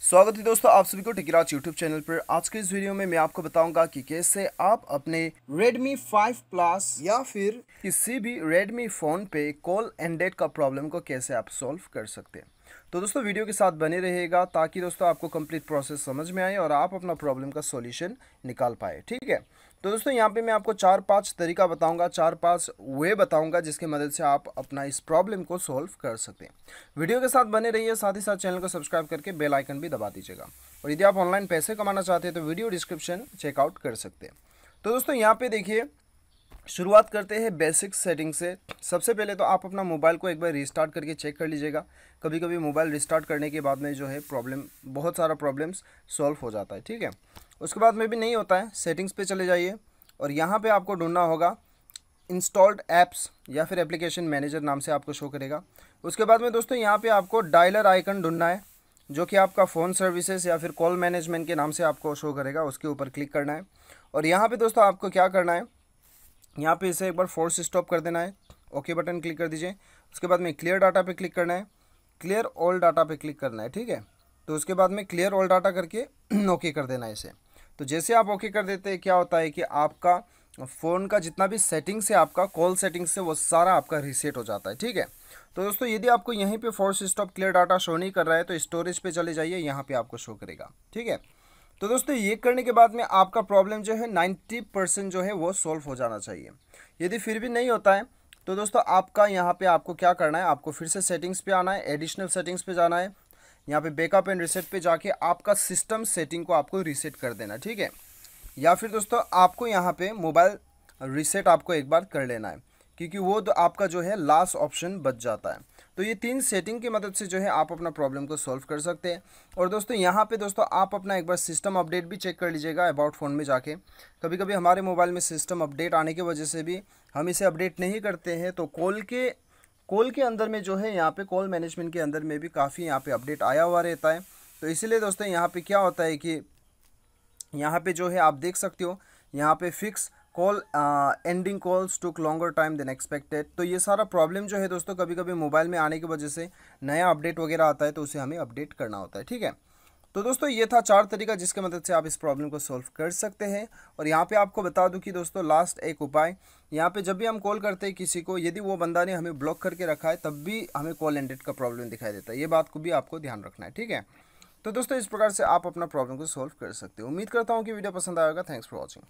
स्वागत है दोस्तों आप सभी को टेकिराज यूट्यूब चैनल पर। आज के इस वीडियो में मैं आपको बताऊंगा कि कैसे आप अपने Redmi 5 Plus या फिर किसी भी Redmi फ़ोन पे कॉल एंडेड का प्रॉब्लम को कैसे आप सॉल्व कर सकते हैं। तो दोस्तों वीडियो के साथ बने रहिएगा ताकि दोस्तों आपको कंप्लीट प्रोसेस समझ में आए और आप अपना प्रॉब्लम का सॉल्यूशन निकाल पाए। ठीक है, तो दोस्तों यहाँ पे मैं आपको 4-5 तरीका बताऊंगा, 4-5 वे बताऊंगा जिसकी मदद से आप अपना इस प्रॉब्लम को सॉल्व कर सकते हैं। वीडियो के साथ बने रहिए, साथ ही साथ चैनल को सब्सक्राइब करके बेल आइकन भी दबा दीजिएगा। और यदि आप ऑनलाइन पैसे कमाना चाहते हैं तो वीडियो डिस्क्रिप्शन चेकआउट कर सकते हैं। तो दोस्तों यहाँ पे देखिए, शुरुआत करते हैं बेसिक सेटिंग से। सबसे पहले तो आप अपना मोबाइल को एक बार रिस्टार्ट करके चेक कर लीजिएगा। कभी कभी मोबाइल रिस्टार्ट करने के बाद में जो है बहुत सारा प्रॉब्लम्स सॉल्व हो जाता है। ठीक है, उसके बाद में भी नहीं होता है, सेटिंग्स पे चले जाइए और यहाँ पे आपको ढूंढना होगा इंस्टॉल्ड ऐप्स या फिर एप्लीकेशन मैनेजर नाम से आपको शो करेगा। उसके बाद में दोस्तों यहाँ पे आपको डायलर आइकन ढूंढना है जो कि आपका फ़ोन सर्विसेज या फिर कॉल मैनेजमेंट के नाम से आपको शो करेगा। उसके ऊपर क्लिक करना है और यहाँ पे दोस्तों आपको क्या करना है, यहाँ पे इसे एक बार फोर्स स्टॉप कर देना है। ओके बटन क्लिक कर दीजिए। उसके बाद में क्लियर डाटा पे क्लिक करना है, क्लियर ऑल डाटा पे क्लिक करना है। ठीक है, तो उसके बाद में क्लियर ऑल डाटा करके ओके कर देना है इसे। तो जैसे आप ओके कर देते हैं क्या होता है कि आपका फ़ोन का जितना भी सेटिंग्स है, आपका कॉल सेटिंग्स से वो सारा आपका रीसेट हो जाता है। ठीक है, तो दोस्तों यदि आपको यहीं पे force stop clear data show नहीं कर रहा है तो स्टोरेज पे चले जाइए, यहाँ पे आपको शो करेगा। ठीक है, तो दोस्तों ये करने के बाद में आपका प्रॉब्लम जो है 90% जो है वो सॉल्व हो जाना चाहिए। यदि फिर भी नहीं होता है तो दोस्तों आपका यहाँ पे आपको क्या करना है, आपको फिर से सेटिंग्स पे आना है, एडिशनल सेटिंग्स पे जाना है। यहाँ पे बैकअप एंड रीसेट पे जाके आपका सिस्टम सेटिंग को आपको रीसेट कर देना। ठीक है, या फिर दोस्तों आपको यहाँ पे मोबाइल रीसेट आपको एक बार कर लेना है क्योंकि वो तो आपका जो है लास्ट ऑप्शन बच जाता है। तो ये 3 सेटिंग की मदद से जो है आप अपना प्रॉब्लम को सॉल्व कर सकते हैं। और दोस्तों यहाँ पे दोस्तों आप अपना एक बार सिस्टम अपडेट भी चेक कर लीजिएगा अबाउट फ़ोन में जाके। कभी कभी हमारे मोबाइल में सिस्टम अपडेट आने की वजह से भी हम इसे अपडेट नहीं करते हैं, तो कॉल के अंदर में जो है यहाँ पे कॉल मैनेजमेंट के अंदर में भी काफ़ी यहाँ पे अपडेट आया हुआ रहता है। तो इसीलिए दोस्तों यहाँ पे क्या होता है कि यहाँ पे जो है आप देख सकते हो, यहाँ पे फिक्स कॉल एंडिंग कॉल्स टुक लॉन्गर टाइम देन एक्सपेक्टेड। तो ये सारा प्रॉब्लम जो है दोस्तों कभी कभी मोबाइल में आने की वजह से नया अपडेट वगैरह आता है तो उसे हमें अपडेट करना होता है। ठीक है, तो दोस्तों ये था 4 तरीका जिसके मदद से आप इस प्रॉब्लम को सॉल्व कर सकते हैं। और यहाँ पे आपको बता दूं कि दोस्तों लास्ट एक उपाय, यहाँ पे जब भी हम कॉल करते हैं किसी को, यदि वो बंदा ने हमें ब्लॉक करके रखा है तब भी हमें कॉल एंडेड का प्रॉब्लम दिखाई देता है। ये बात को भी आपको ध्यान रखना है। ठीक है, तो दोस्तों इस प्रकार से आप अपना प्रॉब्लम को सॉल्व कर सकते हो। उम्मीद करता हूँ कि वीडियो पसंद आएगा। Thanks for watching.